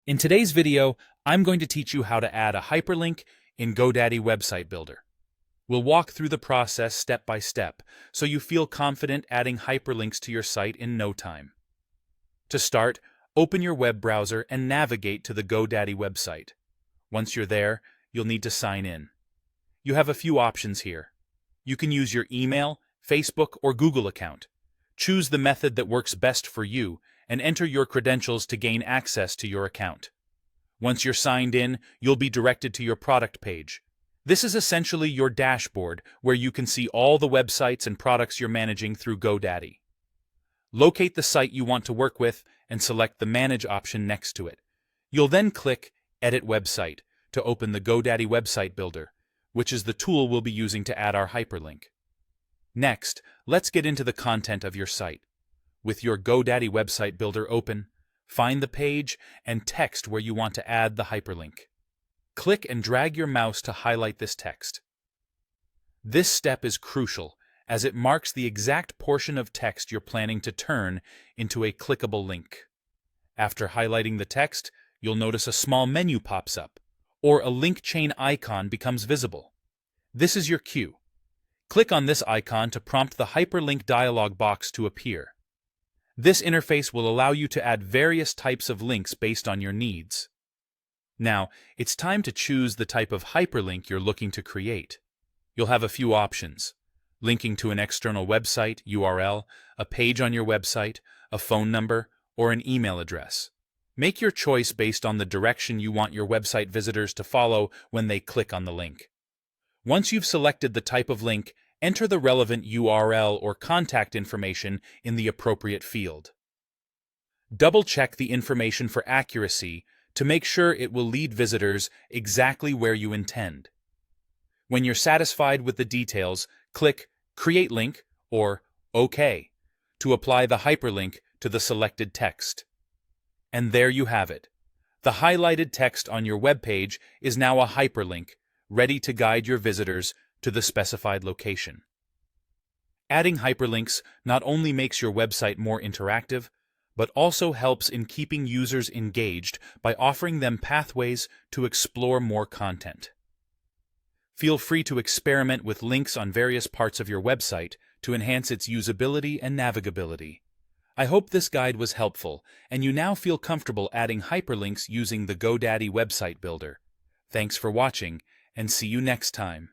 In today's video, I'm going to teach you how to add a hyperlink in GoDaddy Website Builder. We'll walk through the process step by step, so you feel confident adding hyperlinks to your site in no time. To start, open your web browser and navigate to the GoDaddy website. Once you're there, you'll need to sign in. You have a few options here. You can use your email, Facebook, or Google account. Choose the method that works best for you and enter your credentials to gain access to your account. Once you're signed in, you'll be directed to your product page. This is essentially your dashboard where you can see all the websites and products you're managing through GoDaddy. Locate the site you want to work with and select the Manage option next to it. You'll then click Edit Website to open the GoDaddy Website Builder, which is the tool we'll be using to add our hyperlink. Next, let's get into the content of your site. With your GoDaddy Website Builder open, find the page and text where you want to add the hyperlink. Click and drag your mouse to highlight this text. This step is crucial as it marks the exact portion of text you're planning to turn into a clickable link. After highlighting the text, you'll notice a small menu pops up, or a link chain icon becomes visible. This is your cue. Click on this icon to prompt the hyperlink dialog box to appear. This interface will allow you to add various types of links based on your needs. Now, it's time to choose the type of hyperlink you're looking to create. You'll have a few options: linking to an external website URL, a page on your website, a phone number, or an email address. Make your choice based on the direction you want your website visitors to follow when they click on the link. Once you've selected the type of link, enter the relevant URL or contact information in the appropriate field. Double-check the information for accuracy to make sure it will lead visitors exactly where you intend. When you're satisfied with the details, click Create Link or OK to apply the hyperlink to the selected text. And there you have it. The highlighted text on your web page is now a hyperlink, ready to guide your visitors to the specified location. Adding hyperlinks not only makes your website more interactive, but also helps in keeping users engaged by offering them pathways to explore more content. Feel free to experiment with links on various parts of your website to enhance its usability and navigability. I hope this guide was helpful, and you now feel comfortable adding hyperlinks using the GoDaddy Website Builder. Thanks for watching, and see you next time.